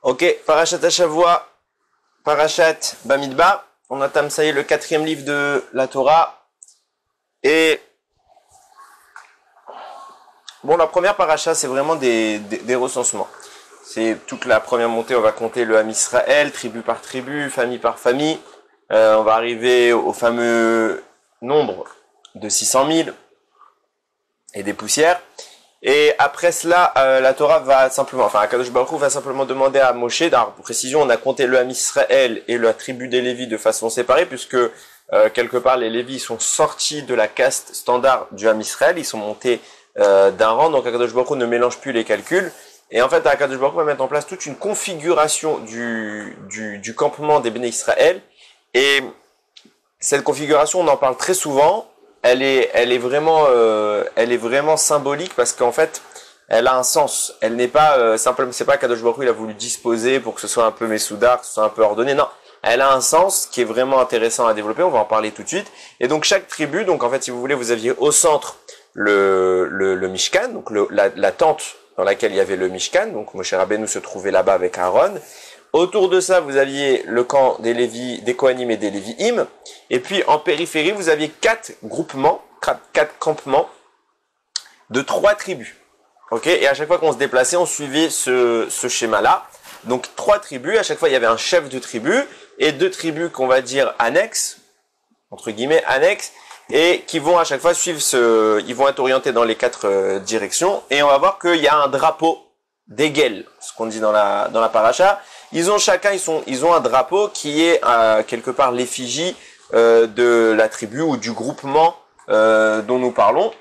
Ok, Parashat Hashavua, Parashat Bamidbar. On entame, ça y est, le 4e livre de la Torah. Et bon, la première paracha, c'est vraiment des recensements. C'est toute la première montée, on va compter le Ham Israël, tribu par tribu, famille par famille. On va arriver au fameux nombre de 600 000 et des poussières. Et après cela, la Torah va simplement, enfin, Akadosh Baruch Hu va simplement demander à Moshe, alors pour précision, on a compté le Ham Israël et la tribu des Lévis de façon séparée, puisque quelque part les Lévis sont sortis de la caste standard du Ham Israël, ils sont montés d'un rang, donc Akadosh Baruch Hu ne mélange plus les calculs. Et en fait, Akadosh Baruch Hu va mettre en place toute une configuration du campement des Béné Israël. Et cette configuration, on en parle très souvent. Elle est vraiment symbolique parce qu'en fait, elle a un sens. Elle n'est pas simplement, c'est pas qu'Akadosh Baruch Hu il a voulu disposer pour que ce soit un peu messoudar, que ce soit un peu ordonné. Non, elle a un sens qui est vraiment intéressant à développer. On va en parler tout de suite. Et donc chaque tribu, donc en fait, si vous voulez, vous aviez au centre le Mishkan, donc la tente dans laquelle il y avait le Mishkan. Donc Moshe Rabbeinu se trouvait là-bas avec Aaron. Autour de ça, vous aviez le camp des Lévi, des Kohanim et des Lévi'im. Et puis, en périphérie, vous aviez 4 groupements, 4 campements de 3 tribus. Ok? Et à chaque fois qu'on se déplaçait, on suivait ce schéma-là. Donc, 3 tribus. À chaque fois, il y avait un chef de tribu et 2 tribus qu'on va dire annexes, entre guillemets, annexes, et qui vont à chaque fois suivre ils vont être orientés dans les 4 directions. Et on va voir qu'il y a un drapeau d'Egel, ce qu'on dit dans la paracha. Ils ont un drapeau qui est quelque part l'effigie de la tribu ou du groupement dont nous parlons.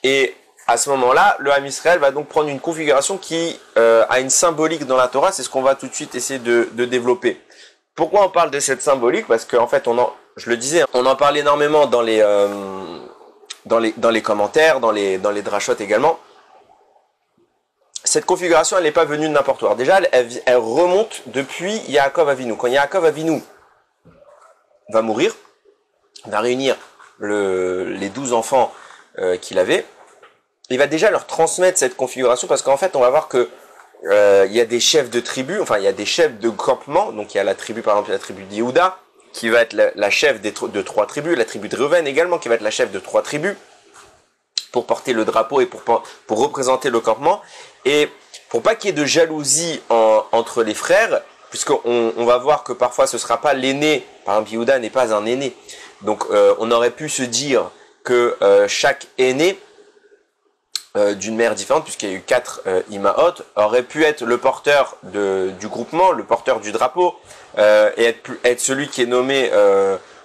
Et à ce moment-là, le Ham Israël va donc prendre une configuration qui a une symbolique dans la Torah. C'est ce qu'on va tout de suite essayer de développer. Pourquoi on parle de cette symbolique? Parce qu'en fait, je le disais, on en parle énormément dans les commentaires, dans les drashot également. Cette configuration, elle n'est pas venue de n'importe où. Déjà, elle remonte depuis Yaakov Avinu. Quand Yaakov Avinu va mourir, va réunir les 12 enfants qu'il avait, il va déjà leur transmettre cette configuration parce qu'en fait, on va voir que il y a des chefs de tribus, enfin, il y a des chefs de campement. Donc, il y a la tribu, par exemple, la tribu de Yehuda, qui va être la chef de 3 tribus, la tribu de Reuven également, qui va être la chef de 3 tribus, pour porter le drapeau et pour représenter le campement. Et pour pas qu'il y ait de jalousie entre les frères, puisqu'on va voir que parfois ce sera pas l'aîné, par exemple Yehuda n'est pas un aîné, donc on aurait pu se dire que chaque aîné d'une mère différente, puisqu'il y a eu 4 Imaot, aurait pu être le porteur du groupement, le porteur du drapeau, et être celui qui est nommé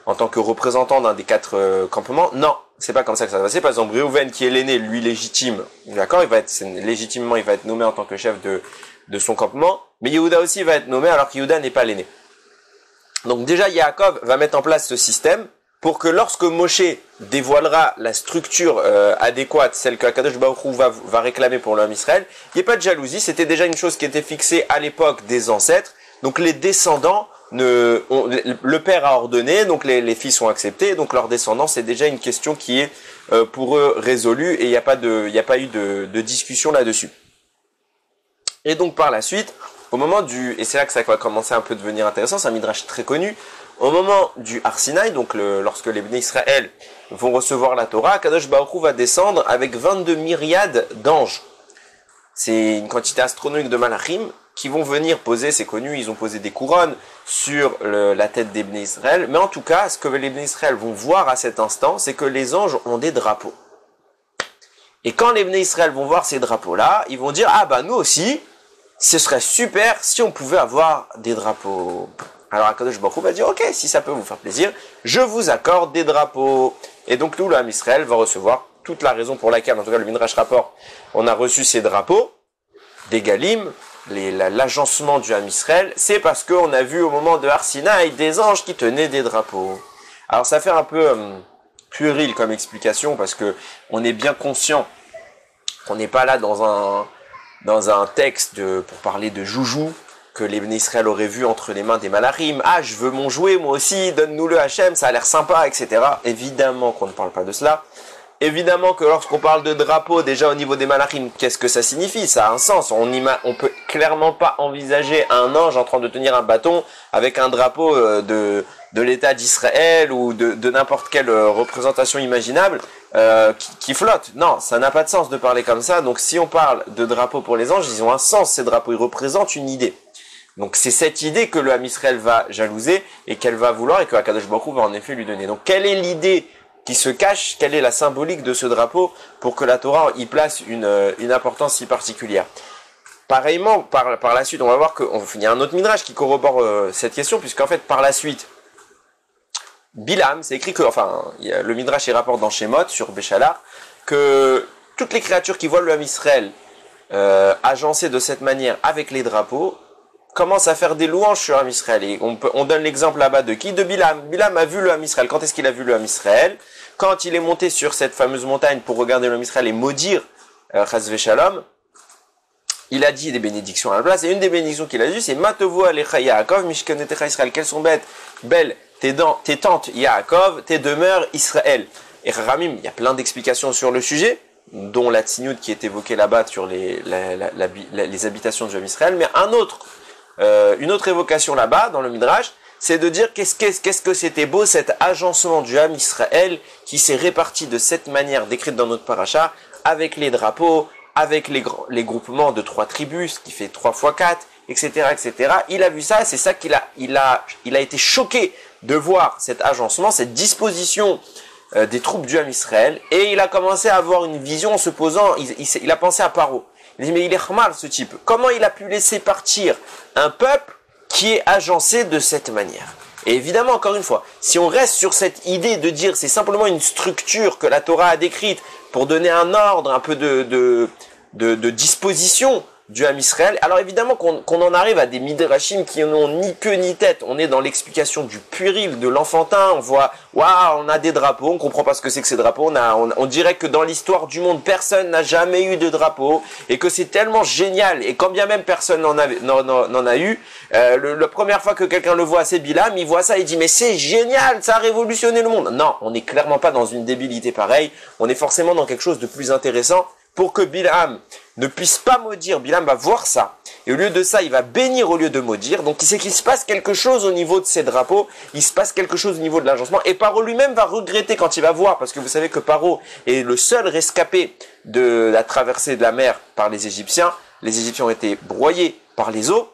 en tant que représentant d'un des 4 campements. Non, c'est pas comme ça que ça va se passer. Par exemple, Reuven, qui est l'aîné, lui légitime, d'accord, légitimement, il va être nommé en tant que chef de son campement, mais Yehuda aussi va être nommé alors que Yehuda n'est pas l'aîné. Donc déjà, Yaakov va mettre en place ce système pour que lorsque Moshe dévoilera la structure adéquate, celle que Akadosh Baruch Hu va réclamer pour le Ham Israël, il n'y ait pas de jalousie. C'était déjà une chose qui était fixée à l'époque des ancêtres. Donc les descendants, le père a ordonné, donc les fils ont accepté, donc leurs descendants, c'est déjà une question qui est pour eux résolue et il n'y a pas eu de discussion là-dessus. Et donc par la suite, au moment et c'est là que ça va commencer un peu devenir intéressant, c'est un midrash très connu, au moment du Har Sinaï, donc lorsque les Béné Israël vont recevoir la Torah, Kadosh Baruch Hu va descendre avec 22 myriades d'anges. C'est une quantité astronomique de malachim qui vont venir poser, c'est connu, ils ont posé des couronnes sur la tête des Béné Israël. Mais en tout cas, ce que les Béné Israël vont voir à cet instant, c'est que les anges ont des drapeaux. Et quand les Béné Israël vont voir ces drapeaux-là, ils vont dire, ah bah nous aussi, ce serait super si on pouvait avoir des drapeaux. Alors Akadosh Baruch Hu va dire, ok, si ça peut vous faire plaisir, je vous accorde des drapeaux. Et donc nous, le Ham Israël va recevoir toute la raison pour laquelle, en tout cas le Midrash rapporte, on a reçu ces drapeaux, des Galim, l'agencement du Ham Israël, c'est parce qu'on a vu au moment de Har Sinaï des anges qui tenaient des drapeaux. Alors ça fait un peu puéril comme explication, parce que on est bien conscient qu'on n'est pas là dans un texte pour parler de joujou, que les Béné Israël auraient vu entre les mains des malachim. Ah, je veux mon jouet, moi aussi, donne-nous-le Hachem, ça a l'air sympa, etc. Évidemment qu'on ne parle pas de cela. Évidemment que lorsqu'on parle de drapeau, déjà au niveau des malachim, qu'est-ce que ça signifie? Ça a un sens. On peut clairement pas envisager un ange en train de tenir un bâton avec un drapeau de l'État d'Israël ou de n'importe quelle représentation imaginable qui flotte. Non, ça n'a pas de sens de parler comme ça. Donc si on parle de drapeau pour les anges, ils ont un sens. Ces drapeaux, ils représentent une idée. Donc c'est cette idée que le Ham Israël va jalouser et qu'elle va vouloir et que Akadosh Baruch Hu va en effet lui donner. Donc quelle est l'idée qui se cache, quelle est la symbolique de ce drapeau pour que la Torah y place une importance si particulière. Pareillement, par la suite, on va voir qu'il y a un autre midrash qui corrobore cette question, puisqu'en fait, par la suite, Bilam, c'est écrit que, le midrash y rapporte dans Shemot, sur Béchalar, que toutes les créatures qui voient le Ham Israël agencé de cette manière avec les drapeaux, commence à faire des louanges sur Ham Israël. Et on donne l'exemple là-bas de qui? De Bilam. Bilam a vu le Ham Israël. Quand est-ce qu'il a vu le Ham Israël? Quand il est monté sur cette fameuse montagne pour regarder le Ham Israël et maudire Chas Veshalom, il a dit des bénédictions à la place. Et une des bénédictions qu'il a dit, c'est Matovo Alecha Yaakov, Mishkanetecha Israël. Quelles sont belles tes tentes Yaakov, tes demeures Israël. Et Ramim, il y a plein d'explications sur le sujet, dont la Tzniut qui est évoquée là-bas sur les habitations du Ham Israël, mais une autre évocation là-bas, dans le Midrash, c'est de dire qu'est-ce que c'était beau cet agencement du Ham Israël qui s'est réparti de cette manière décrite dans notre paracha, avec les drapeaux, avec les groupements de 3 tribus, ce qui fait 3 fois 4, etc., etc. Il a vu ça, c'est ça qu'il a été choqué de voir cet agencement, cette disposition des troupes du Ham Israël, et il a commencé à avoir une vision en se posant, il a pensé à Paro. Il dit, mais il est khmar ce type. Comment il a pu laisser partir un peuple qui est agencé de cette manière? Et évidemment, encore une fois, si on reste sur cette idée de dire c'est simplement une structure que la Torah a décrite pour donner un ordre, un peu de disposition du Ham Israël, alors évidemment qu'on en arrive à des midrashim qui n'ont ni queue ni tête. On est dans l'explication du puéril, de l'enfantin. On voit, waouh, on a des drapeaux, on comprend pas ce que c'est que ces drapeaux. On dirait que dans l'histoire du monde, personne n'a jamais eu de drapeau et que c'est tellement génial. Et quand bien même personne n'en a eu, la première fois que quelqu'un le voit, c'est Bilam, il voit ça et dit mais c'est génial, ça a révolutionné le monde. Non, on n'est clairement pas dans une débilité pareille. On est forcément dans quelque chose de plus intéressant. Pour que Bilam ne puisse pas maudire, Bilam va voir ça. Et au lieu de ça, il va bénir au lieu de maudire. Donc il sait qu'il se passe quelque chose au niveau de ces drapeaux. Il se passe quelque chose au niveau de l'agencement. Et Paro lui-même va regretter quand il va voir. Parce que vous savez que Paro est le seul rescapé de la traversée de la mer par les Égyptiens. Les Égyptiens ont été broyés par les eaux.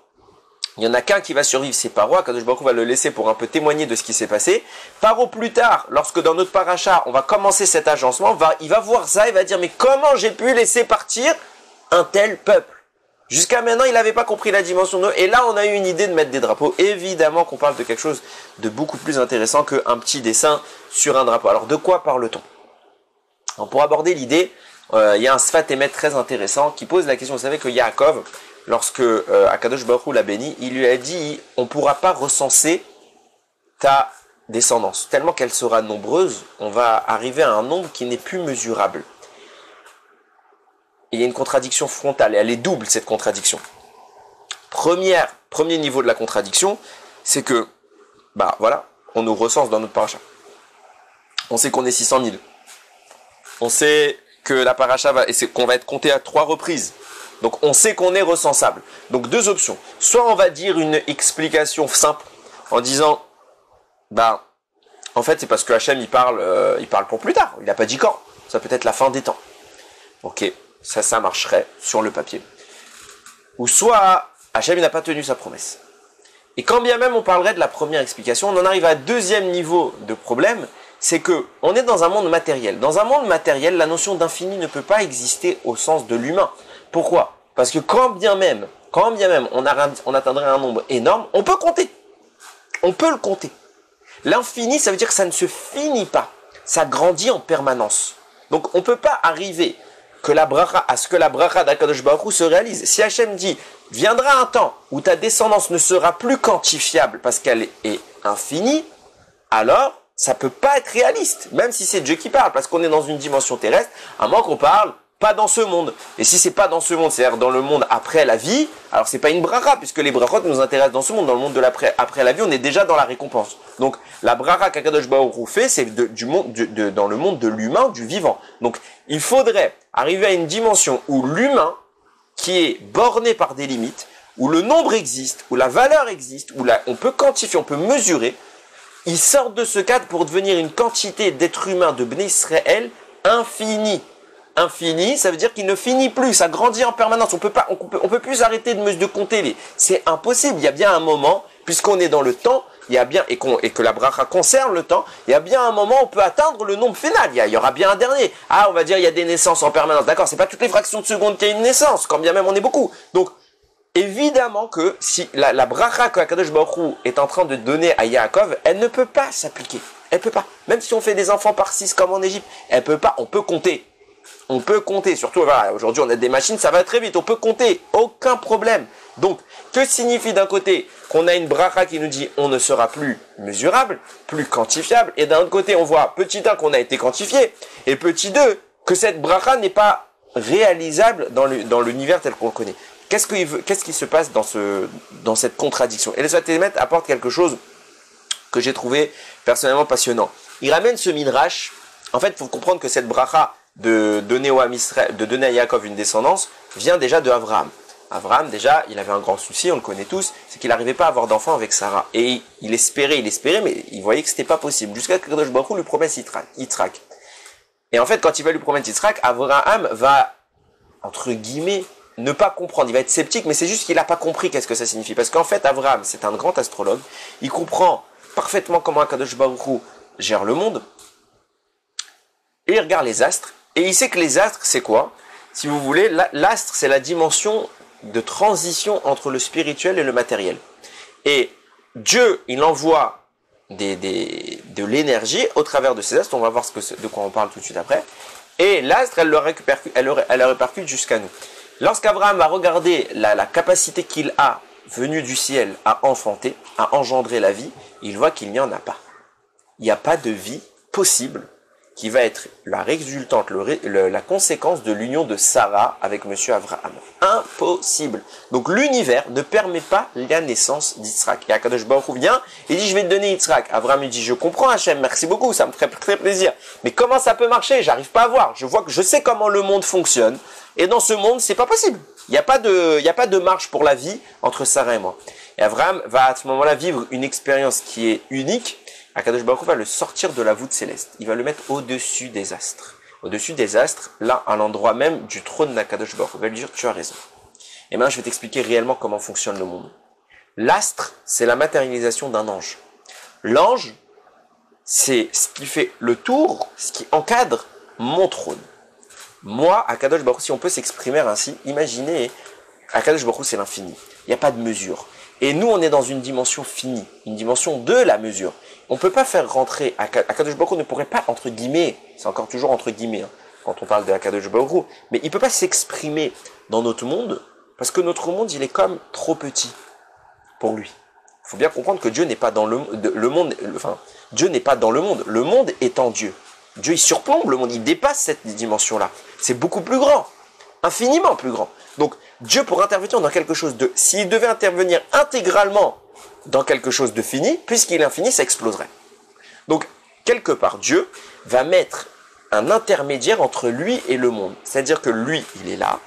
Il y en a qu'un qui va survivre, c'est Paro. Akadosh Baruch Hu va le laisser pour un peu témoigner de ce qui s'est passé. Paro plus tard, lorsque dans notre paracha, on va commencer cet agencement, il va voir ça et va dire mais comment j'ai pu laisser partir un tel peuple? Jusqu'à maintenant, il n'avait pas compris la dimension de... Et là, on a eu une idée de mettre des drapeaux. Évidemment qu'on parle de quelque chose de beaucoup plus intéressant qu'un petit dessin sur un drapeau. Alors, de quoi parle-t-on? Pour aborder l'idée, il y a un Sfat Emet très intéressant qui pose la question. Vous savez que Yaakov, lorsque Akadosh Baruch Hu l'a béni, il lui a dit « On ne pourra pas recenser ta descendance. Tellement qu'elle sera nombreuse, on va arriver à un nombre qui n'est plus mesurable. » Il y a une contradiction frontale, et elle est double cette contradiction. Premier niveau de la contradiction, c'est que, on nous recense dans notre paracha. On sait qu'on est 600 000. On sait que la paracha qu'on va être compté à 3 reprises. Donc on sait qu'on est recensable. Donc 2 options. Soit on va dire une explication simple en disant, en fait c'est parce que Hachem il parle pour plus tard. Il n'a pas dit quand. Ça peut être la fin des temps. Ok. Ça marcherait sur le papier. Ou soit, Hachem n'a pas tenu sa promesse. Et quand bien même on parlerait de la première explication, on en arrive à un deuxième niveau de problème, c'est que on est dans un monde matériel. Dans un monde matériel, la notion d'infini ne peut pas exister au sens de l'humain. Pourquoi? Parce que quand bien même on atteindrait un nombre énorme, on peut compter. On peut le compter. L'infini, ça veut dire que ça ne se finit pas. Ça grandit en permanence. Donc on ne peut pas arriver à ce que la bracha d'Akadosh Baruch Hu se réalise. Si Hachem dit, viendra un temps où ta descendance ne sera plus quantifiable parce qu'elle est infinie, alors ça peut pas être réaliste, même si c'est Dieu qui parle, parce qu'on est dans une dimension terrestre, à moins qu'on parle pas dans ce monde. Et si c'est pas dans ce monde, c'est-à-dire dans le monde après la vie, alors c'est pas une bracha, puisque les brachot nous intéressent dans ce monde. Dans le monde de l'après, après la vie, on est déjà dans la récompense. Donc la bracha qu'Akadosh Baruch Hu fait, c'est dans le monde de l'humain, du vivant. Donc il faudrait arriver à une dimension où l'humain, qui est borné par des limites, où le nombre existe, où la valeur existe, où on peut quantifier, on peut mesurer, il sort de ce cadre pour devenir une quantité d'êtres humains de Bnei Israël infinie. Infini, ça veut dire qu'il ne finit plus, ça grandit en permanence. On peut plus arrêter de compter. C'est impossible. Il y a bien un moment, puisqu'on est dans le temps, il y a bien et que la bracha concerne le temps, il y a bien un moment où on peut atteindre le nombre final. Il y aura bien un dernier. Ah, on va dire il y a des naissances en permanence. D'accord, c'est pas toutes les fractions de seconde qu'il y a une naissance, quand bien même on est beaucoup. Donc évidemment que si la bracha que Akadosh Baruch Hu est en train de donner à Yaakov, elle ne peut pas s'appliquer. Elle peut pas. Même si on fait des enfants par 6 comme en Égypte, elle peut pas. On peut compter. On peut compter, surtout voilà, aujourd'hui on a des machines, ça va très vite, on peut compter, aucun problème. Donc, que signifie d'un côté qu'on a une bracha qui nous dit on ne sera plus mesurable, plus quantifiable, et d'un autre côté on voit petit 1 qu'on a été quantifié, et petit 2 que cette bracha n'est pas réalisable dans l'univers tel qu'on le connaît. Qu'est-ce qui se passe dans cette contradiction? Et les Svatémet apporte quelque chose que j'ai trouvé personnellement passionnant. Il ramène ce midrash. En fait, il faut comprendre que cette bracha de donner à Yaakov une descendance vient déjà de Abraham. Abraham, déjà, il avait un grand souci, on le connaît tous, c'est qu'il n'arrivait pas à avoir d'enfant avec Sarah. Et il espérait, mais il voyait que c'était pas possible. Jusqu'à ce que Kadosh Baruch Hu lui promesse Yitzhak. Et en fait, quand il va lui promettre Yitzhak, Abraham va, entre guillemets, ne pas comprendre. Il va être sceptique, mais c'est juste qu'il n'a pas compris qu'est-ce que ça signifie. Parce qu'en fait, Abraham, c'est un grand astrologue. Il comprend parfaitement comment Kadosh Baruch Hu gère le monde. Et il regarde les astres. Et il sait que les astres, c'est quoi? Si vous voulez, l'astre, c'est la dimension de transition entre le spirituel et le matériel. Et Dieu, il envoie de l'énergie au travers de ces astres. On va voir de quoi on parle tout de suite après. Et l'astre, elle le répercute jusqu'à nous. Lorsqu'Abraham va regarder la capacité qu'il a, venue du ciel, à enfanter, à engendrer la vie, il voit qu'il n'y en a pas. Il n'y a pas de vie possible qui va être la résultante, la conséquence de l'union de Sarah avec monsieur Abraham. Impossible. Donc l'univers ne permet pas la naissance d'Yitzhak. Et Akadosh Baruch Hu vient et dit je vais te donner Yitzhak. Abraham lui dit je comprends Hachem, merci beaucoup, ça me ferait très plaisir. Mais comment ça peut marcher? J'arrive pas à voir. Je sais comment le monde fonctionne. Et dans ce monde, c'est pas possible. Il n'y a pas de marche pour la vie entre Sarah et moi. Et Abraham va à ce moment-là vivre une expérience qui est unique. Akadosh Baruch Hu va le sortir de la voûte céleste. Il va le mettre au-dessus des astres. Au-dessus des astres, là, à l'endroit même du trône d'Akadosh Baruch Hu. Il va lui dire, tu as raison. Et maintenant, je vais t'expliquer réellement comment fonctionne le monde. L'astre, c'est la matérialisation d'un ange. L'ange, c'est ce qui fait le tour, ce qui encadre mon trône. Moi, Akadosh Baruch Hu, si on peut s'exprimer ainsi, imaginez, Akadosh Baruch Hu, c'est l'infini. Il n'y a pas de mesure. Et nous, on est dans une dimension finie, une dimension de la mesure. On ne peut pas faire rentrer, Akadosh Baruch Hu ne pourrait pas, entre guillemets, c'est encore toujours entre guillemets, hein, quand on parle de Akadosh Baruch Hu, mais il ne peut pas s'exprimer dans notre monde, parce que notre monde, il est comme trop petit pour lui. Il faut bien comprendre que Dieu n'est pas dans le monde, Dieu n'est pas dans le monde est en Dieu. Dieu, il surplombe le monde, il dépasse cette dimension-là. C'est beaucoup plus grand, infiniment plus grand. Donc, Dieu, pour intervenir dans quelque chose s'il devait intervenir intégralement dans quelque chose de fini, puisqu'il est infini, ça exploserait. Donc, quelque part, Dieu va mettre un intermédiaire entre lui et le monde. C'est-à-dire que lui, il est là,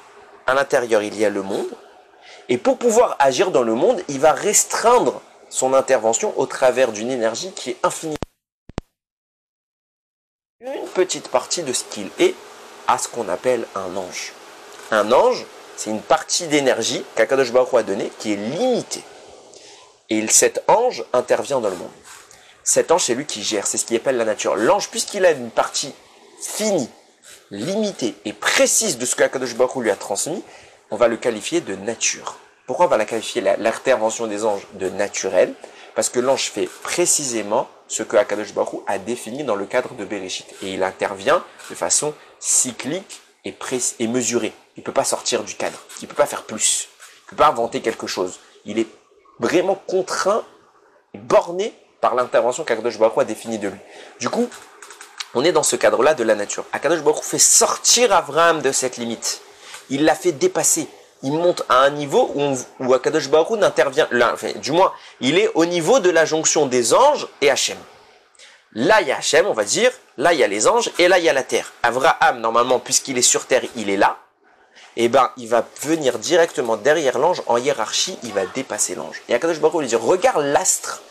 à l'intérieur, il y a le monde, et pour pouvoir agir dans le monde, il va restreindre son intervention au travers d'une énergie qui est infinie. Une petite partie de ce qu'il est à ce qu'on appelle un ange. Un ange, c'est une partie d'énergie qu'Akadosh Baruch Hu a donnée qui est limitée. Et cet ange intervient dans le monde. Cet ange, c'est lui qui gère, c'est ce qu'il appelle la nature. L'ange, puisqu'il a une partie finie, limitée et précise de ce qu'Akadosh Baruch Hu lui a transmis, on va le qualifier de nature. Pourquoi on va la qualifier l'intervention des anges de naturel? Parce que l'ange fait précisément ce que Akadosh Baruch Hu a défini dans le cadre de Bereshit. Et il intervient de façon cyclique et mesurée. Il ne peut pas sortir du cadre. Il ne peut pas faire plus. Il ne peut pas inventer quelque chose. Il est vraiment contraint et borné par l'intervention qu'Akadosh Baruch Hu a définie de lui. Du coup, On est dans ce cadre-là de la nature. Akadosh Baruch Hu fait sortir Abraham de cette limite. Il l'a fait dépasser. Il monte à un niveau où Akadosh Baruch Hu n'intervient, du moins, il est au niveau de la jonction des anges et Hachem. Là, il y a Hachem, on va dire, là, il y a les anges, et là, il y a la terre. Abraham, normalement, puisqu'il est sur terre, il est là, et ben, il va venir directement derrière l'ange, en hiérarchie, il va dépasser l'ange. Et Akadosh Baruch Hu lui dit, regarde l'astre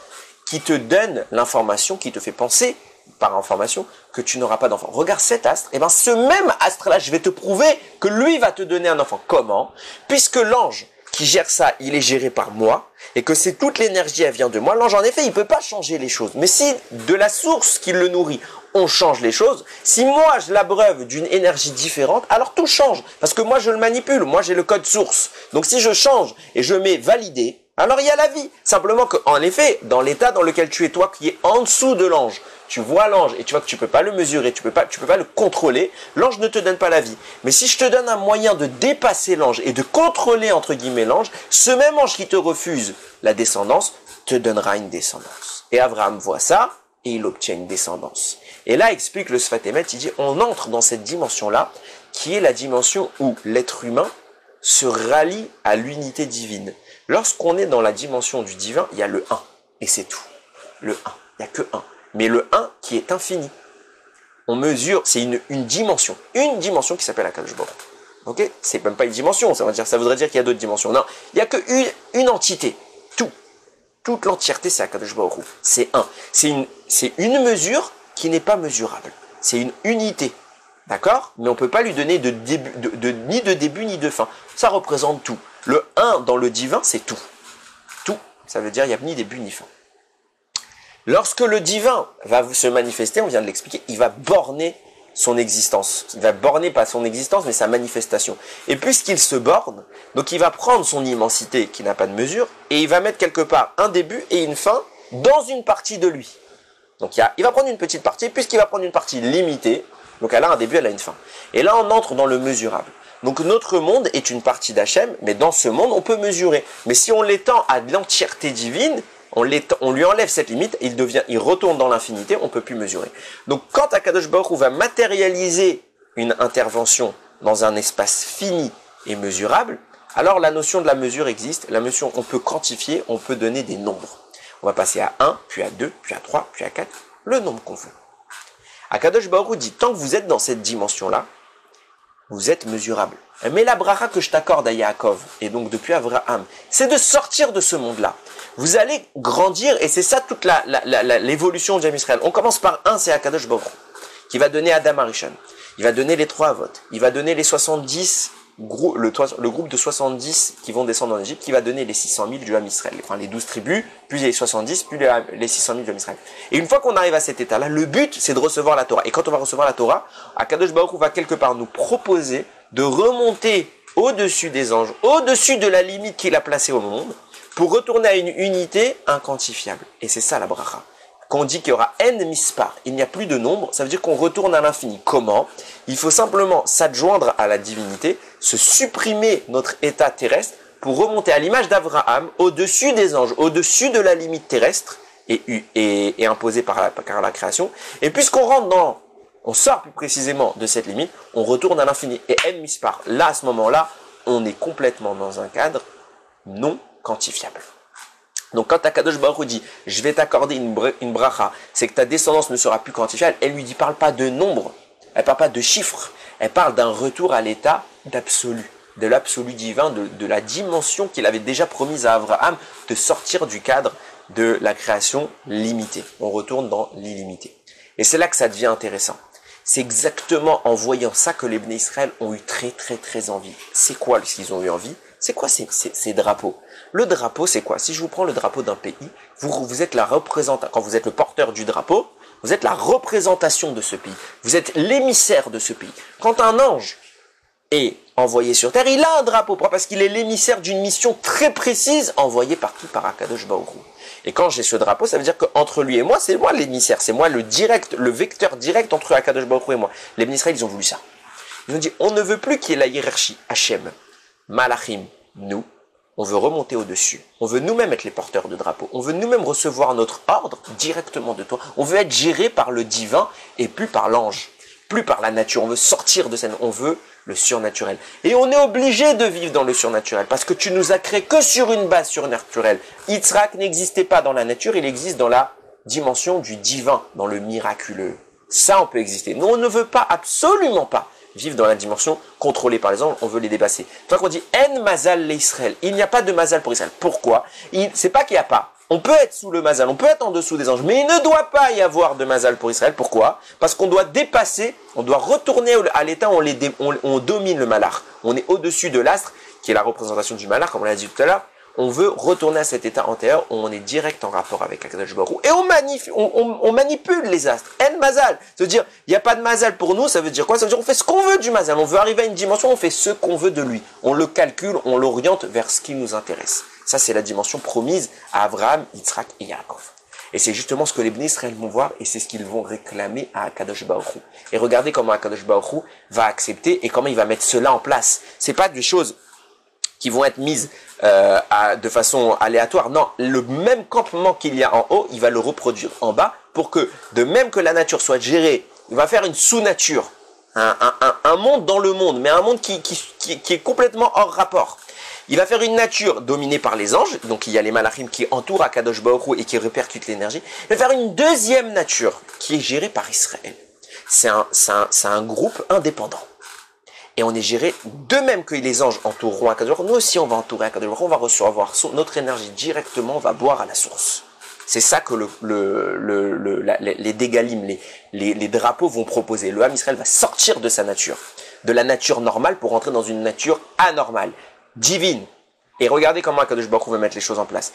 qui te donne l'information, qui te fait penser, par information, que tu n'auras pas d'enfant. Regarde cet astre, et bien ce même astre-là, je vais te prouver que lui va te donner un enfant. Comment? Puisque l'ange qui gère ça, il est géré par moi, et que c'est toute l'énergie, elle vient de moi. L'ange, en effet, il ne peut pas changer les choses. Mais si de la source qui le nourrit, on change les choses, si moi je l'abreuve d'une énergie différente, alors tout change. Parce que moi je le manipule, moi j'ai le code source. Donc si je change et je mets valider, alors il y a la vie. Simplement qu'en effet, dans l'état dans lequel tu es, toi qui es en dessous de l'ange, tu vois l'ange et tu vois que tu peux pas le mesurer, tu peux pas le contrôler, l'ange ne te donne pas la vie. Mais si je te donne un moyen de dépasser l'ange et de contrôler entre guillemets l'ange, ce même ange qui te refuse la descendance te donnera une descendance. Et Abraham voit ça et il obtient une descendance. Et là explique le Sfat Emet, il dit on entre dans cette dimension-là qui est la dimension où l'être humain se rallie à l'unité divine. Lorsqu'on est dans la dimension du divin, il y a le 1 et c'est tout. Le 1, il n'y a que 1. Mais le 1 qui est infini. On mesure, c'est une dimension qui s'appelle Akadosh Baruch Hu. Ok? C'est même pas une dimension, ça voudrait dire qu'il y a d'autres dimensions. Non, il n'y a qu'une entité. Toute l'entièreté, c'est Akadosh Baruch Hu. C'est 1. C'est une mesure qui n'est pas mesurable. C'est une unité. D'accord? Mais on ne peut pas lui donner ni de début ni de fin. Ça représente tout. Le 1 dans le divin, c'est tout. Tout. Ça veut dire qu'il n'y a ni début ni fin. Lorsque le divin va se manifester, on vient de l'expliquer, il va borner son existence. Il va borner pas son existence, mais sa manifestation. Et puisqu'il se borne, donc il va prendre son immensité qui n'a pas de mesure, et il va mettre quelque part un début et une fin dans une partie de lui. Donc il va prendre une petite partie, puisqu'il va prendre une partie limitée, donc elle a un début, elle a une fin. Et là on entre dans le mesurable. Donc notre monde est une partie d'Hachem, mais dans ce monde on peut mesurer. Mais si on l'étend à l'entièreté divine, on lui enlève cette limite, il retourne dans l'infinité, on ne peut plus mesurer. Donc quand Akadosh Baruch Hu va matérialiser une intervention dans un espace fini et mesurable, alors la notion de la mesure existe, la mesure on peut quantifier, on peut donner des nombres. On va passer à 1, puis à 2, puis à 3, puis à 4, le nombre qu'on veut. Akadosh Baruch Hu dit, tant que vous êtes dans cette dimension-là, vous êtes mesurable. Mais la bracha que je t'accorde à Yaakov, et donc depuis Abraham, c'est de sortir de ce monde-là. Vous allez grandir, et c'est ça toute l'évolution de Israël. On commence par un, c'est Akadosh Baruch Hu, qui va donner Adam Arishon. Il va donner les 3 votes. Il va donner les 70, le groupe de 70 qui vont descendre en Égypte, qui va donner les 600 000 du Ham Israël. Enfin, les 12 tribus, puis les 70, puis les 600 000 du Ham Israël. Et une fois qu'on arrive à cet état-là, le but, c'est de recevoir la Torah. Et quand on va recevoir la Torah, Akadosh Baruch Hu va quelque part nous proposer de remonter au-dessus des anges, au-dessus de la limite qu'il a placée au monde, pour retourner à une unité inquantifiable. Et c'est ça la bracha. Quand on dit qu'il y aura n mispar, il n'y a plus de nombre, ça veut dire qu'on retourne à l'infini. Comment? Il faut simplement s'adjoindre à la divinité, se supprimer notre état terrestre pour remonter à l'image d'Abraham, au-dessus des anges, au-dessus de la limite terrestre et imposée par la création. Et puisqu'on on sort plus précisément de cette limite, on retourne à l'infini. Et n mispar, là, à ce moment-là, on est complètement dans un cadre non quantifiable. Donc quand Akadosh Baruch Hu dit « je vais t'accorder une bracha », c'est que ta descendance ne sera plus quantifiable, elle lui dit parle pas de nombre, elle parle pas de chiffres, elle parle d'un retour à l'état d'absolu, de l'absolu divin, de la dimension qu'il avait déjà promise à Abraham de sortir du cadre de la création limitée. On retourne dans l'illimité. Et c'est là que ça devient intéressant. C'est exactement en voyant ça que les Bnei Israël ont eu très très très envie. C'est quoi ce qu'ils ont eu envie? C'est quoi ces drapeaux? Le drapeau, c'est quoi? Si je vous prends le drapeau d'un pays, vous êtes la représentation, quand vous êtes le porteur du drapeau, vous êtes la représentation de ce pays. Vous êtes l'émissaire de ce pays. Quand un ange est envoyé sur terre, il a un drapeau. Pourquoi? Parce qu'il est l'émissaire d'une mission très précise envoyée par qui? Par Akadosh Baruch Hu. Et quand j'ai ce drapeau, ça veut dire qu'entre lui et moi, c'est moi l'émissaire. C'est moi le vecteur direct entre Akadosh Baruch Hu et moi. Les Bnei Israël, ils ont voulu ça. Ils ont dit, on ne veut plus qu'il y ait la hiérarchie Hachem, Malachim, nous, on veut remonter au-dessus. On veut nous-mêmes être les porteurs de drapeaux. On veut nous-mêmes recevoir notre ordre directement de toi. On veut être géré par le divin et plus par l'ange, plus par la nature. On veut sortir de cette... On veut le surnaturel. Et on est obligé de vivre dans le surnaturel parce que tu nous as créé que sur une base surnaturelle. Yitzhak n'existait pas dans la nature, il existe dans la dimension du divin, dans le miraculeux. Ça, on peut exister. Nous, on ne veut pas, absolument pas, vivre dans la dimension contrôlée par les anges, on veut les dépasser. C'est pour ça qu'on dit « En mazal l'Israël ». Il n'y a pas de mazal pour Israël. Pourquoi? C'est pas qu'il n'y a pas. On peut être sous le mazal, on peut être en dessous des anges, mais il ne doit pas y avoir de mazal pour Israël. Pourquoi? Parce qu'on doit dépasser, on doit retourner à l'état où on domine le malach. On est au-dessus de l'astre, qui est la représentation du malach, comme on l'a dit tout à l'heure. On veut retourner à cet état antérieur où on est direct en rapport avec Akadosh Baruch Hu. Et on manipule les astres. En mazal. Ça veut dire, il n'y a pas de mazal pour nous, ça veut dire quoi? Ça veut dire on fait ce qu'on veut du mazal. On veut arriver à une dimension, on fait ce qu'on veut de lui. On le calcule, on l'oriente vers ce qui nous intéresse. Ça, c'est la dimension promise à Abraham, Yitzhak et Yaakov. Et c'est justement ce que les Bnei Israël vont voir et c'est ce qu'ils vont réclamer à Akadosh Baruch Hu. Et regardez comment Akadosh Baruch Hu va accepter et comment il va mettre cela en place. C'est pas des choses qui vont être mises de façon aléatoire. Non, le même campement qu'il y a en haut, il va le reproduire en bas pour que, de même que la nature soit gérée, il va faire une sous-nature, un monde dans le monde, mais un monde qui est complètement hors rapport. Il va faire une nature dominée par les anges, donc il y a les malachim qui entourent Akadosh Baruch Hu et qui répercutent l'énergie. Il va faire une deuxième nature qui est gérée par Israël. C'est un groupe indépendant. Et on est géré de même que les anges entoureront Akadosh Baruch Hu. Nous aussi, on va entourer Akadosh Baruch Hu. On va recevoir notre énergie directement, on va boire à la source. C'est ça que les dégalim, les drapeaux vont proposer. Le Ham Israël va sortir de sa nature, de la nature normale pour entrer dans une nature anormale, divine. Et regardez comment Akadosh Baruch Hu va mettre les choses en place.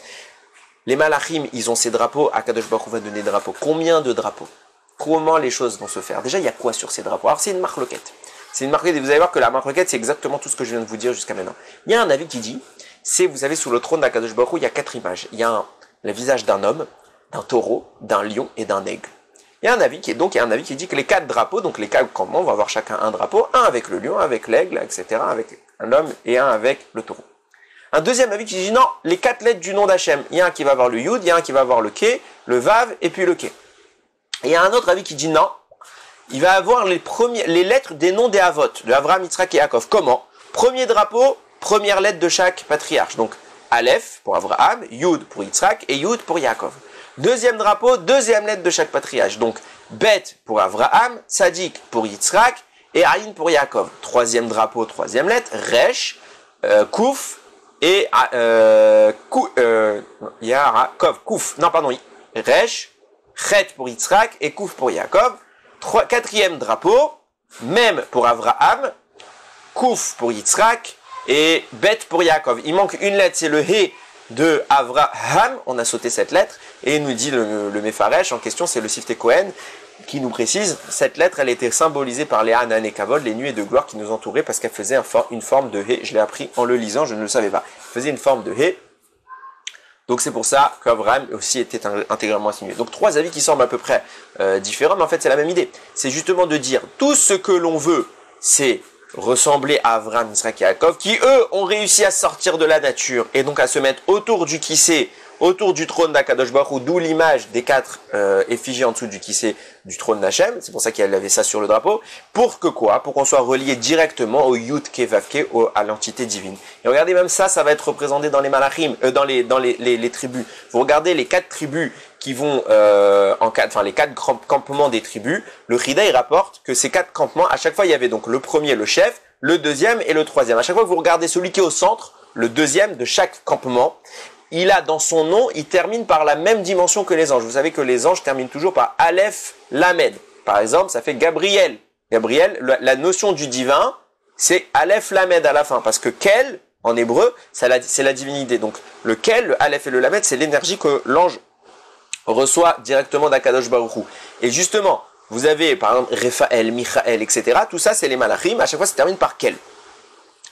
Les malachim, ils ont ces drapeaux. Akadosh Baruch Hu va donner des drapeaux. Combien de drapeaux? Comment les choses vont se faire? Déjà, il y a quoi sur ces drapeaux? Alors, c'est une marloquette. C'est une marloquette, et vous allez voir que la marloquette, c'est exactement tout ce que je viens de vous dire jusqu'à maintenant. Il y a un avis qui dit, vous savez, sous le trône d'Akadosh Baruch Hu, il y a 4 images. Il y a le visage d'un homme, d'un taureau, d'un lion et d'un aigle. Il y a un avis qui dit que les 4 drapeaux, donc les 4 campements, vont avoir chacun un drapeau, un avec le lion, un avec l'aigle, etc., avec un homme et un avec le taureau. Un deuxième avis qui dit non, les 4 lettres du nom d'Hachem. Il y a un qui va avoir le Yud, il y a un qui va avoir le Ke, le Vav et puis le Ke. Et il y a un autre avis qui dit non, il va avoir les lettres des noms des Havot, de Avraham, Yitzhak et Yaakov. Comment? Premier drapeau, première lettre de chaque patriarche. Donc, Aleph pour Avraham, Yud pour Yitzhak et Yud pour Yaakov. Deuxième drapeau, deuxième lettre de chaque patriarche. Donc, Bet pour Avraham, Sadik pour Yitzhak et Aïn pour Yaakov. Troisième drapeau, troisième lettre, Resh, Kouf et Yaakov. Kouf, non pardon, Resh, Chet pour Yitzhak et Kouf pour Yaakov. Quatrième drapeau, même pour Avraham, Kouf pour Yitzhak et Bet pour Yaakov. Il manque une lettre, c'est le He de Avraham. On a sauté cette lettre et nous dit le Mefaresh en question, c'est le Sifte Kohen qui nous précise, cette lettre, elle était symbolisée par les Hanan et Kavod, les nuées de gloire qui nous entouraient parce qu'elle faisait une forme de He. Je l'ai appris en le lisant, je ne le savais pas. Elle faisait une forme de He. Donc c'est pour ça qu'Abraham aussi était intégralement assigné. Donc 3 avis qui semblent à peu près différents, mais en fait c'est la même idée. C'est justement de dire tout ce que l'on veut, c'est ressembler à Avraham, Yitzhak et Yaakov, qui eux ont réussi à sortir de la nature et donc à se mettre autour du Kissé, autour du trône d'Akadosh Baruch Hu, d'où l'image des 4 effigies en dessous du Kissé du trône d'Hachem. C'est pour ça qu'il avait ça sur le drapeau. Pour que quoi? Pour qu'on soit relié directement au Yud Ke Vav Ke, à l'entité divine. Et regardez, même ça va être représenté dans les malachim, dans les tribus. Vous regardez les 4 tribus qui vont les 4 campements des tribus. Le Chida il rapporte que ces 4 campements, à chaque fois il y avait donc le premier, le chef, le deuxième et le troisième. À chaque fois que vous regardez celui qui est au centre, le deuxième de chaque campement, il a dans son nom, il termine par la même dimension que les anges. Vous savez que les anges terminent toujours par Aleph Lamed. Par exemple, ça fait Gabriel. Gabriel, la notion du divin, c'est Aleph Lamed à la fin. Parce que Kel, en hébreu, c'est la divinité. Donc le Kel, le Aleph et le Lamed, c'est l'énergie que l'ange reçoit directement d'Akadosh Baruch Hu. Et justement, vous avez par exemple Raphaël, Michaël, etc. Tout ça, c'est les malachim. À chaque fois, ça termine par Kel.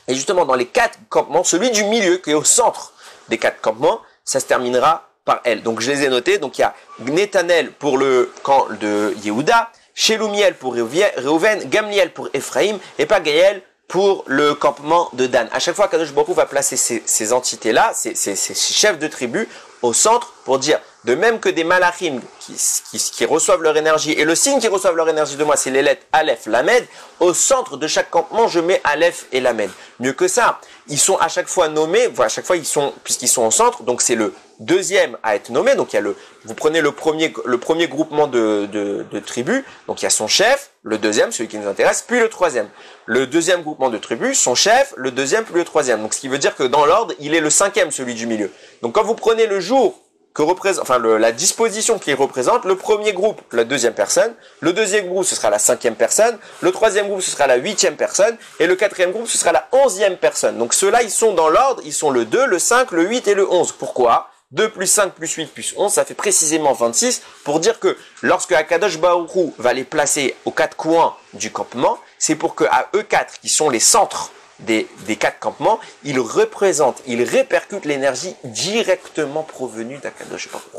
Et justement, dans les 4 campements, celui du milieu, qui est au centre des 4 campements, ça se terminera par elle. Donc je les ai notés. Donc il y a Netanel pour le camp de Yehuda, Shelumiel pour Reuven, Gamliel pour Ephraim et Pagaïel pour le campement de Dan. À chaque fois, Kadosh Baruch Hu va placer ces entités-là, ces chefs de tribu, au centre pour dire, de même que des malachim qui reçoivent leur énergie, et le signe qui reçoivent leur énergie de moi, c'est les lettres Aleph, Lamed, au centre de chaque campement, je mets Aleph et Lamed. Mieux que ça, ils sont à chaque fois nommés, à chaque fois puisqu'ils sont au centre, donc c'est le deuxième à être nommé, donc il y a vous prenez le premier groupement de tribus, donc il y a son chef, le deuxième, celui qui nous intéresse, puis le troisième. Le deuxième groupement de tribus, son chef, le deuxième, puis le troisième. Donc ce qui veut dire que dans l'ordre, il est le cinquième, celui du milieu. Donc quand vous prenez le jour que représente, la disposition qui représente, le premier groupe, la deuxième personne, le deuxième groupe, ce sera la cinquième personne, le troisième groupe, ce sera la huitième personne, et le quatrième groupe, ce sera la 11e personne. Donc ceux-là, ils sont dans l'ordre, ils sont le 2, le 5, le 8 et le 11. Pourquoi ? 2 plus 5 plus 8 plus 11, ça fait précisément 26, pour dire que lorsque Akadosh Baruch Hu va les placer aux 4 coins du campement, c'est pour que à eux 4, qui sont les centres des 4 campements, ils représentent, ils répercutent l'énergie directement provenue d'Akadosh Baruch Hu.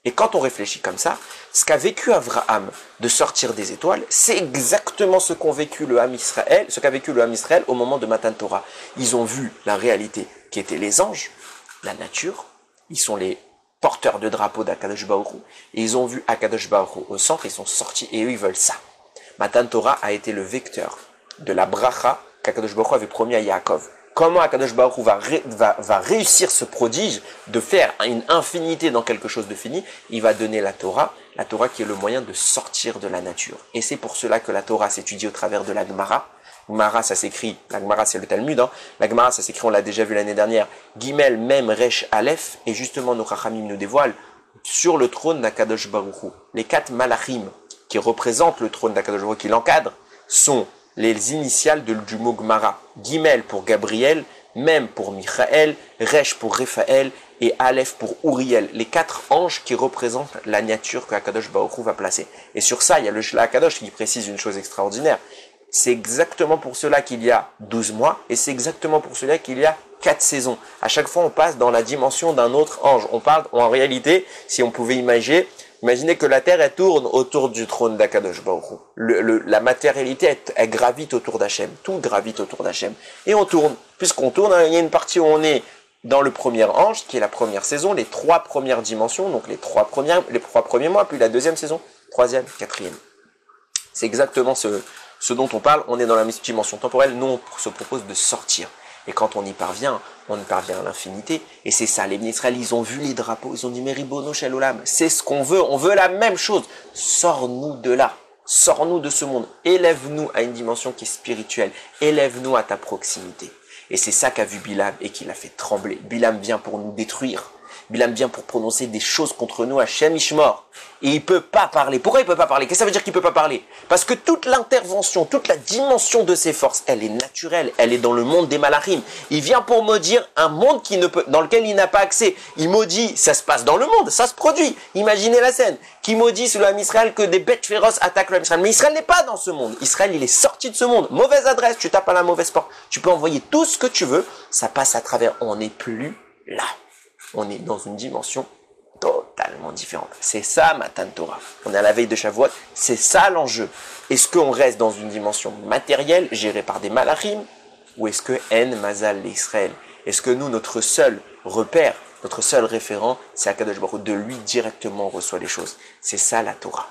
Et quand on réfléchit comme ça, ce qu'a vécu Avraham de sortir des étoiles, c'est exactement ce qu'a vécu le Ham Israël au moment de Matan Torah. Ils ont vu la réalité qui étaient les anges, la nature, ils sont les porteurs de drapeaux d'Akadosh Baruch Hu, et ils ont vu Akadosh Baruch Hu au centre, ils sont sortis, et eux ils veulent ça. Matan Torah a été le vecteur de la bracha qu'Akadosh Baruch Hu avait promis à Yaakov. Comment Akadosh Baruch Hu va réussir ce prodige de faire une infinité dans quelque chose de fini? Il va donner la Torah qui est le moyen de sortir de la nature. Et c'est pour cela que la Torah s'étudie au travers de la Gemara. Gemara, ça s'écrit, la Gemara c'est le Talmud, hein. La Gemara ça s'écrit, on l'a déjà vu l'année dernière, Gimel, Mem, Resh, Aleph, et justement nos Chachamim nous dévoilent sur le trône d'Akadosh Baruch Hu. Les 4 malachim qui représentent le trône d'Akadosh Baruch Hu, qui l'encadrent, sont les initiales du mot Gemara. Gimel pour Gabriel, Mem pour Michael, Resh pour Raphaël et Aleph pour Uriel. Les 4 anges qui représentent la nature que Akadosh Baruch Hu va placer. Et sur ça, il y a le Shla Akadosh qui précise une chose extraordinaire. C'est exactement pour cela qu'il y a 12 mois, et c'est exactement pour cela qu'il y a 4 saisons. À chaque fois, on passe dans la dimension d'un autre ange. En réalité, si on pouvait imaginez que la terre, elle tourne autour du trône d'Akadosh Baruch Hu. La matérialité, elle gravite autour d'Hachem. Tout gravite autour d'Hachem. Et on tourne. Puisqu'on tourne, il y a une partie où on est dans le premier ange, qui est la première saison, les 3 premières dimensions, donc les 3 premiers mois, puis la deuxième saison, 3e, 4e. C'est exactement ce dont on parle. On est dans la dimension temporelle. Nous, on se propose de sortir. Et quand on y parvient à l'infinité. Et c'est ça, les Israël, ils ont vu les drapeaux, ils ont dit, mais Ribono Shel Olam, c'est ce qu'on veut, on veut la même chose. Sors-nous de là, sors-nous de ce monde, élève-nous à une dimension qui est spirituelle, élève-nous à ta proximité. Et c'est ça qu'a vu Bilam et qui l'a fait trembler. Bilam vient pour nous détruire. Bilam vient pour prononcer des choses contre nous à Shem Ishmor. Et il peut pas parler. Pourquoi il peut pas parler? Qu'est-ce que ça veut dire qu'il peut pas parler? Parce que toute l'intervention, toute la dimension de ses forces, elle est naturelle. Elle est dans le monde des malachim. Il vient pour maudire un monde dans lequel il n'a pas accès. Il maudit, ça se passe dans le monde, ça se produit. Imaginez la scène. Qui maudit sous le Ham Israël que des bêtes féroces attaquent le Ham Israël. Mais Israël n'est pas dans ce monde. Israël, il est sorti de ce monde. Mauvaise adresse, tu tapes à la mauvaise porte. Tu peux envoyer tout ce que tu veux. Ça passe à travers. On n'est plus là. On est dans une dimension totalement différente. C'est ça, Matan Torah. On est à la veille de Shavuot. C'est ça l'enjeu. Est-ce qu'on reste dans une dimension matérielle, gérée par des malachim, ou est-ce que En Mazal l'Israël? Est-ce que nous, notre seul repère, notre seul référent, c'est Akadosh Baruch Hu, de lui directement on reçoit les choses. C'est ça la Torah.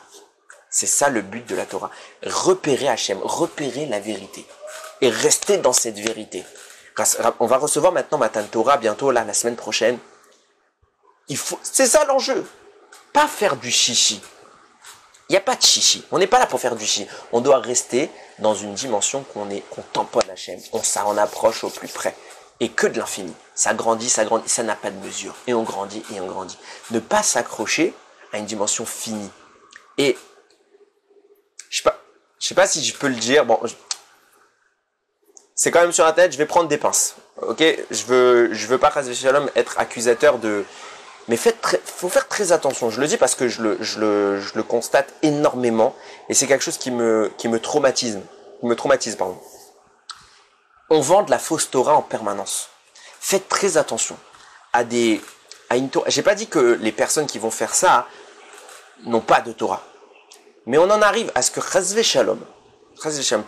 C'est ça le but de la Torah. Repérer Hachem, repérer la vérité. Et rester dans cette vérité. On va recevoir maintenant Matan Torah bientôt, là, la semaine prochaine. C'est ça l'enjeu. Pas faire du chichi. Il n'y a pas de chichi. On n'est pas là pour faire du chichi. On doit rester dans une dimension qu'on tamponne Hachem. On s'en approche au plus près. Et que de l'infini. Ça grandit, ça n'a pas de mesure. Et on grandit, et on grandit. Ne pas s'accrocher à une dimension finie. Et, je sais pas si je peux le dire. Bon, c'est quand même sur Internet, je vais prendre des pinces. Ok? Je veux pas, Chas v'Shalom, être accusateur de... Mais faut faire très attention. Je le dis parce que je le constate énormément. Et c'est quelque chose qui me traumatise. Pardon. On vend de la fausse Torah en permanence. Faites très attention à une Torah. J'ai pas dit que les personnes qui vont faire ça n'ont pas de Torah. Mais on en arrive à ce que Chas v'Shalom,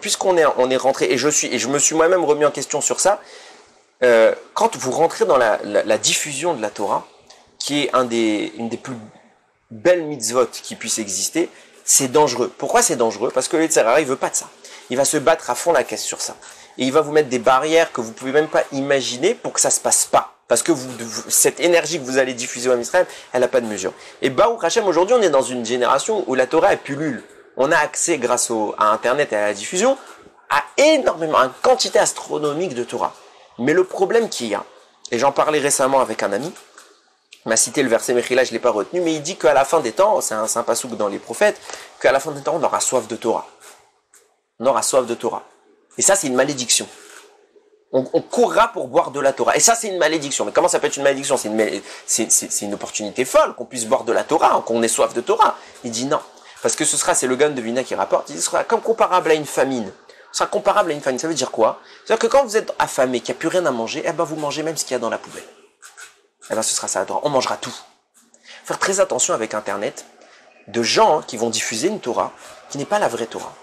puisqu'on est rentré, et je me suis moi-même remis en question sur ça, quand vous rentrez dans la diffusion de la Torah, qui est une des plus belles mitzvot qui puissent exister, c'est dangereux. Pourquoi c'est dangereux? Parce que le Yetzer Hara, il veut pas de ça. Il va se battre à fond la caisse sur ça. Et il va vous mettre des barrières que vous pouvez même pas imaginer pour que ça se passe pas. Parce que cette énergie que vous allez diffuser en Israël, elle n'a pas de mesure. Et Baruch Hashem, aujourd'hui, on est dans une génération où la Torah est pullule. On a accès, grâce à Internet et à la diffusion, à énormément, à une quantité astronomique de Torah. Mais le problème qu'il y a, et j'en parlais récemment avec un ami, il m'a cité le verset Mechila, je ne l'ai pas retenu, mais il dit qu'à la fin des temps, c'est un pasouk dans les prophètes, qu'à la fin des temps, on aura soif de Torah. On aura soif de Torah. Et ça, c'est une malédiction. On courra pour boire de la Torah. Et ça, c'est une malédiction. Mais comment ça peut être une malédiction? C'est une opportunité folle qu'on puisse boire de la Torah, qu'on ait soif de Torah. Il dit non. Parce que c'est le Gaon de Vilna qui rapporte, il dit, ce sera comme comparable à une famine. Ce sera comparable à une famine. Ça veut dire quoi? C'est-à-dire que quand vous êtes affamé, qu'il n'y a plus rien à manger, eh ben vous mangez même ce qu'il y a dans la poubelle. Eh ben ce sera ça la Torah. On mangera tout. Faire très attention avec Internet, de gens qui vont diffuser une Torah qui n'est pas la vraie Torah.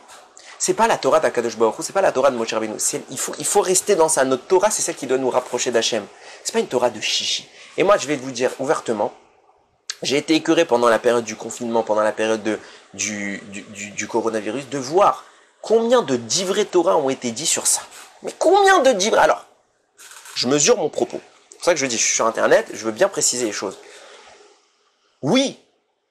C'est pas la Torah d'Akadosh Baruch Hu, c'est pas la Torah de Moshe Rabbeinu. Il faut rester dans ça. Notre Torah, c'est celle qui doit nous rapprocher d'Hachem. C'est pas une Torah de chichi. Et moi, je vais vous dire ouvertement, j'ai été écœuré pendant la période du confinement, pendant la période du coronavirus, de voir combien de divrei Torah ont été dits sur ça. Mais combien de divrei? Alors, je mesure mon propos. C'est pour ça que je dis, je suis sur Internet, je veux bien préciser les choses. Oui,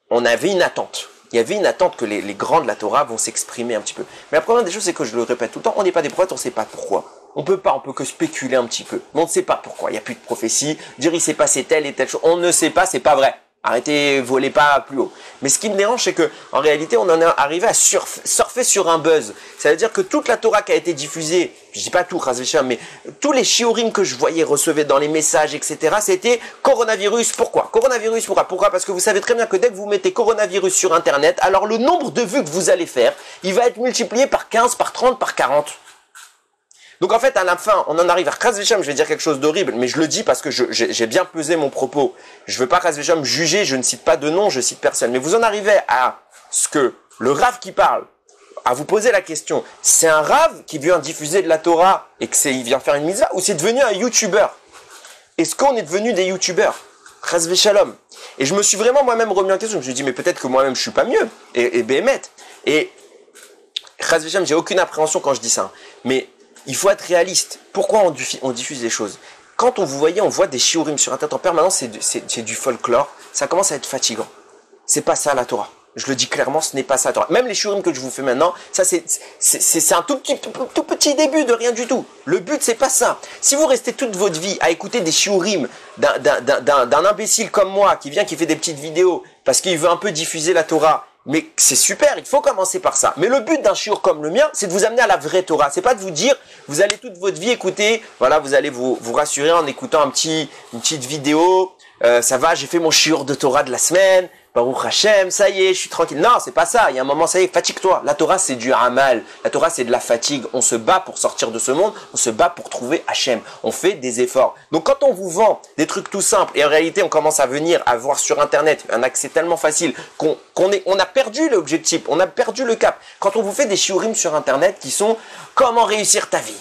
on avait une attente. Il y avait une attente que les grands de la Torah vont s'exprimer un petit peu. Mais la première des choses, c'est que je le répète tout le temps, on n'est pas des prophètes, on ne sait pas pourquoi. On peut que spéculer un petit peu. Mais on ne sait pas pourquoi. Il n'y a plus de prophétie. Dire il s'est passé telle et telle chose. On ne sait pas, c'est pas vrai. Arrêtez, volez pas plus haut. Mais ce qui me dérange, c'est que en réalité, on en est arrivé à surfer sur un buzz. Ça veut dire que toute la Torah qui a été diffusée, je dis pas tout, mais tous les shiurim que je voyais recevoir dans les messages, etc., c'était coronavirus. Pourquoi? Coronavirus, pourquoi? Pourquoi? Parce que vous savez très bien que dès que vous mettez coronavirus sur Internet, alors le nombre de vues que vous allez faire, il va être multiplié par 15, par 30, par 40. Donc en fait, à la fin, on en arrive à Chas V'Shem, je vais dire quelque chose d'horrible, mais je le dis parce que j'ai bien pesé mon propos. Je veux pas Chas V'Shem juger, je ne cite pas de nom, je cite personne. Mais vous en arrivez à ce que le Rav qui parle, à vous poser la question, c'est un Rav qui vient diffuser de la Torah et il vient faire une mitzvah, ou c'est devenu un YouTuber? Est-ce qu'on est devenu des YouTubers? Chas V'Shalom. Et je me suis vraiment moi-même remis en question, je me suis dit, mais peut-être que moi-même je suis pas mieux, et béhémet. Et Chas V'Shalom, j'ai aucune appréhension quand je dis ça, mais il faut être réaliste. Pourquoi on diffuse des choses? Quand on voit des shiurim sur Internet en permanence, c'est du folklore. Ça commence à être fatigant. C'est pas ça la Torah. Je le dis clairement, ce n'est pas ça la Torah. Même les shiurim que je vous fais maintenant, ça c'est un tout petit début de rien du tout. Le but c'est pas ça. Si vous restez toute votre vie à écouter des shiurim d'un imbécile comme moi qui fait des petites vidéos parce qu'il veut un peu diffuser la Torah. Mais c'est super, il faut commencer par ça. Mais le but d'un shiur comme le mien, c'est de vous amener à la vraie Torah. C'est pas de vous dire, vous allez toute votre vie écouter, voilà, vous allez vous rassurer en écoutant une petite vidéo, ça va, j'ai fait mon shiur de Torah de la semaine, Baruch Hashem, ça y est, je suis tranquille. Non, c'est pas ça. Il y a un moment, ça y est, fatigue-toi. La Torah, c'est du amal. La Torah, c'est de la fatigue. On se bat pour sortir de ce monde. On se bat pour trouver Hachem. On fait des efforts. Donc, quand on vous vend des trucs tout simples, et en réalité, on commence à voir sur Internet un accès tellement facile qu'on a perdu l'objectif. On a perdu le cap. Quand on vous fait des shiurim sur Internet qui sont comment réussir ta vie.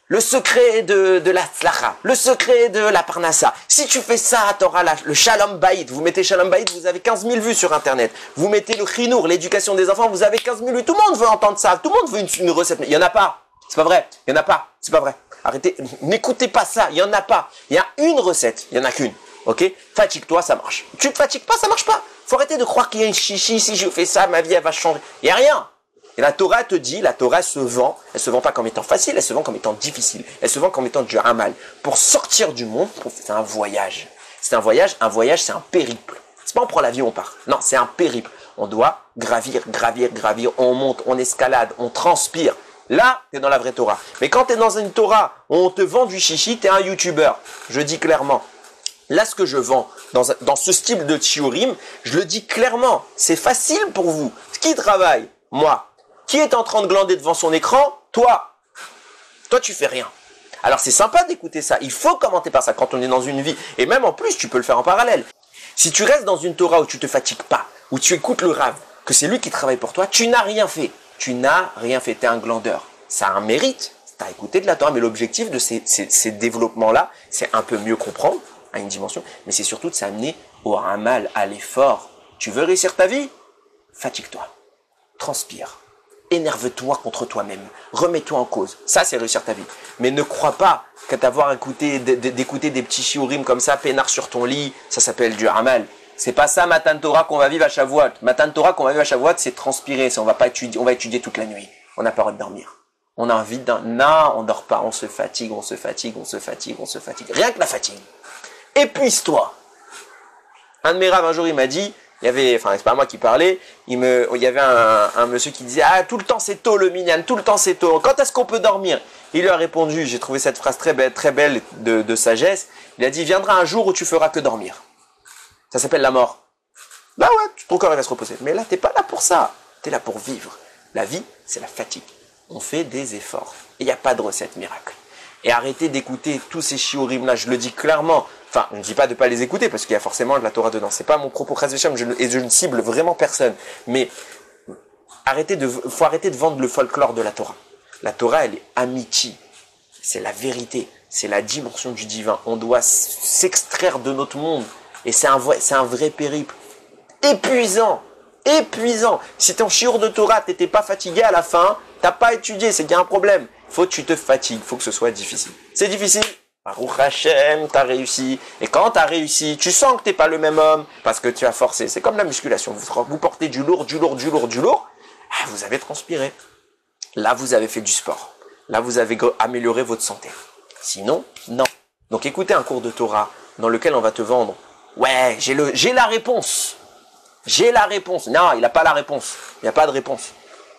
Le secret de la tzlacha, le secret de la parnassa. Si tu fais ça, tu auras le shalom bayit. Vous mettez shalom bayit, vous avez 15 000 vues sur Internet. Vous mettez le chinour, l'éducation des enfants, vous avez 15 000 vues. Tout le monde veut entendre ça. Tout le monde veut une recette. Mais il n'y en a pas. C'est pas vrai. Il n'y en a pas. C'est pas vrai. Arrêtez. N'écoutez pas ça. Il n'y en a pas. Il y a une recette. Il n'y en a qu'une. Ok? Fatigue-toi, ça marche. Tu te fatigues pas, ça marche pas. Faut arrêter de croire qu'il y a une chichi. Si je fais ça, ma vie, elle va changer. Il n'y a rien. Et la Torah te dit, la Torah se vend. Elle se vend pas comme étant facile, elle se vend comme étant difficile. Elle se vend comme étant du amal. Pour sortir du monde, c'est un voyage. C'est un voyage, c'est un périple. C'est pas on prend l'avion, on part. Non, c'est un périple. On doit gravir. On monte, on escalade, on transpire. Là, tu es dans la vraie Torah. Mais quand tu es dans une Torah où on te vend du chichi, tu es un YouTuber. Je dis clairement. Là, ce que je vends dans ce style de shiurim, je le dis clairement. C'est facile pour vous. Qui travaille? Moi. Qui est en train de glander devant son écran? Toi. Toi, tu fais rien. Alors, c'est sympa d'écouter ça. Il faut commenter par ça quand on est dans une vie. Et même en plus, tu peux le faire en parallèle. Si tu restes dans une Torah où tu te fatigues pas, où tu écoutes le Rav, que c'est lui qui travaille pour toi, tu n'as rien fait. tu n'as rien fait, tu es un glandeur. Ça a un mérite, tu as écouté de la Torah, mais l'objectif de ces développements-là, c'est un peu mieux comprendre à une dimension, mais c'est surtout de s'amener au amal, à l'effort. Tu veux réussir ta vie? Fatigue-toi, transpire, énerve-toi contre toi-même, remets-toi en cause. Ça, c'est réussir ta vie. Mais ne crois pas qu'à t'avoir d'écouter des petits shiurim comme ça, peinard sur ton lit, ça s'appelle du amal. C'est pas ça, Matan Torah, qu'on va vivre à Shavuot. Matan Torah, qu'on va vivre à Shavuot, c'est transpirer. On va étudier toute la nuit. On n'a pas le droit de dormir. On a envie non, on dort pas, on se fatigue. Rien que la fatigue. Épuise-toi. Un de mes raves, un jour, il m'a dit, c'est pas moi qui parlais, il y avait un monsieur qui disait, ah, tout le temps c'est tôt le minyan, tout le temps c'est tôt. Quand est-ce qu'on peut dormir? Il lui a répondu, j'ai trouvé cette phrase très belle de sagesse. Il a dit, viendra un jour où tu feras que dormir. Ça s'appelle la mort. Là, ouais, ton corps il va se reposer. Mais là, t'es pas là pour ça. T'es là pour vivre. La vie, c'est la fatigue. On fait des efforts. Et il n'y a pas de recette miracle. Et arrêtez d'écouter tous ces shiurim là. Je le dis clairement. Enfin, je ne dis pas de ne pas les écouter parce qu'il y a forcément de la Torah dedans. C'est pas mon propos chas v'shem, et je ne cible vraiment personne. Mais faut arrêter de vendre le folklore de la Torah. La Torah, elle est amitié. C'est la vérité. C'est la dimension du divin. On doit s'extraire de notre monde. Et c'est un vrai périple. Épuisant. Si ton shiur de Torah, t'étais pas fatigué à la fin, t'as pas étudié, c'est qu'il y a un problème. Faut que tu te fatigues, faut que ce soit difficile. C'est difficile. Baruch Hashem, t'as réussi. Et quand t'as réussi, tu sens que t'es pas le même homme parce que tu as forcé. C'est comme la musculation. Vous portez du lourd. Ah, vous avez transpiré. Là, vous avez fait du sport. Là, vous avez amélioré votre santé. Sinon, non. Donc, écoutez un cours de Torah dans lequel on va te vendre. Ouais, j'ai la réponse. Non, il n'a pas la réponse. Il n'y a pas de réponse.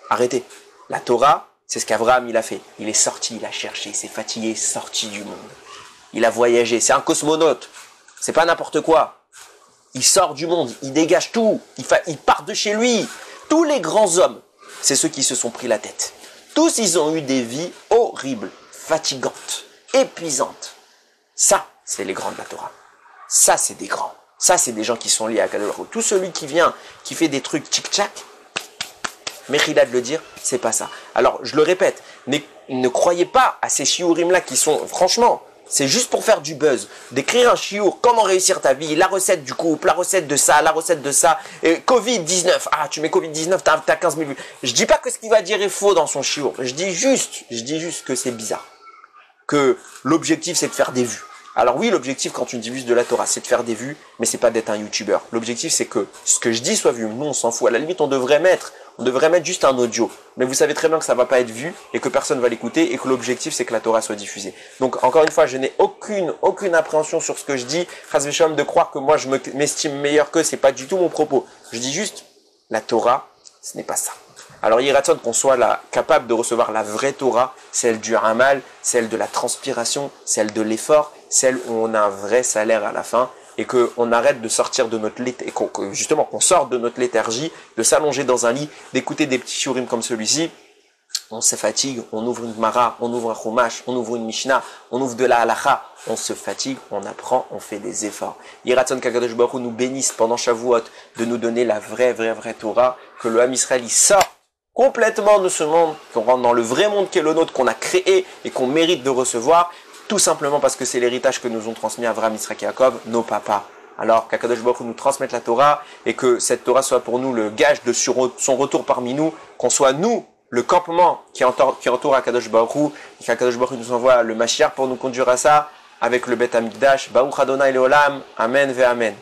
Arrêtez. La Torah, c'est ce qu'Abraham il a fait. Il est sorti, il a cherché, il s'est fatigué, il est sorti du monde. Il a voyagé. C'est un cosmonaute. C'est pas n'importe quoi. Il sort du monde, il dégage tout. Il part de chez lui. Tous les grands hommes, c'est ceux qui se sont pris la tête. Tous, ils ont eu des vies horribles, fatigantes, épuisantes. Ça, c'est les grands de la Torah. Ça, c'est des grands. Ça, c'est des gens qui sont liés à Kadosh Baruch Hu. Tout celui qui vient, qui fait des trucs tchic-tchac, Mechila de le dire, c'est pas ça. Alors, je le répète, ne croyez pas à ces shiurim-là qui sont, franchement, c'est juste pour faire du buzz. D'écrire un shiur, comment réussir ta vie, la recette du couple, la recette de ça, et Covid-19, ah, tu mets Covid-19, t'as 15 000 vues. Je dis pas que ce qu'il va dire est faux dans son shiur. Je dis juste que c'est bizarre. Que l'objectif, c'est de faire des vues. Alors oui, l'objectif quand tu diffuses de la Torah, c'est de faire des vues, mais c'est pas d'être un youtubeur. L'objectif, c'est que ce que je dis soit vu. Nous, on s'en fout. À la limite, on devrait mettre juste un audio. Mais vous savez très bien que ça va pas être vu et que personne va l'écouter et que l'objectif, c'est que la Torah soit diffusée. Donc, encore une fois, je n'ai aucune appréhension sur ce que je dis. Chas v'shalom de croire que moi, je m'estime meilleur qu'eux, c'est pas du tout mon propos. Je dis juste, la Torah, ce n'est pas ça. Alors, il ratsonne qu'on soit là, capable de recevoir la vraie Torah, celle du Hamal, celle de la transpiration, celle de l'effort, celle où on a un vrai salaire à la fin, et qu'on arrête de sortir de notre léthargie, qu'on sorte de notre léthargie, de s'allonger dans un lit, d'écouter des petits shiurim comme celui-ci. On se fatigue, on ouvre une Mara, on ouvre un Chumash, on ouvre une Mishnah, on ouvre de la Halacha, on se fatigue, on apprend, on fait des efforts. Yiratzon qu'Akadosh Baruch Hu nous bénisse pendant Shavuot de nous donner la vraie Torah, que le Ham Israël il sort complètement de ce monde, qu'on rentre dans le vrai monde qui est le nôtre, qu'on a créé et qu'on mérite de recevoir, tout simplement parce que c'est l'héritage que nous ont transmis Avraham, Yitzhak et Yaakov, nos papas. Alors qu'Akadosh Baruch Hu nous transmette la Torah et que cette Torah soit pour nous le gage de son retour parmi nous, qu'on soit nous le campement qui entoure Akadosh Baruch Hu, et qu'Akadosh Baruch Hu nous envoie le Mashiach pour nous conduire à ça, avec le Beth Amikdash. Baruch Adonai Leolam, Amen ve Amen.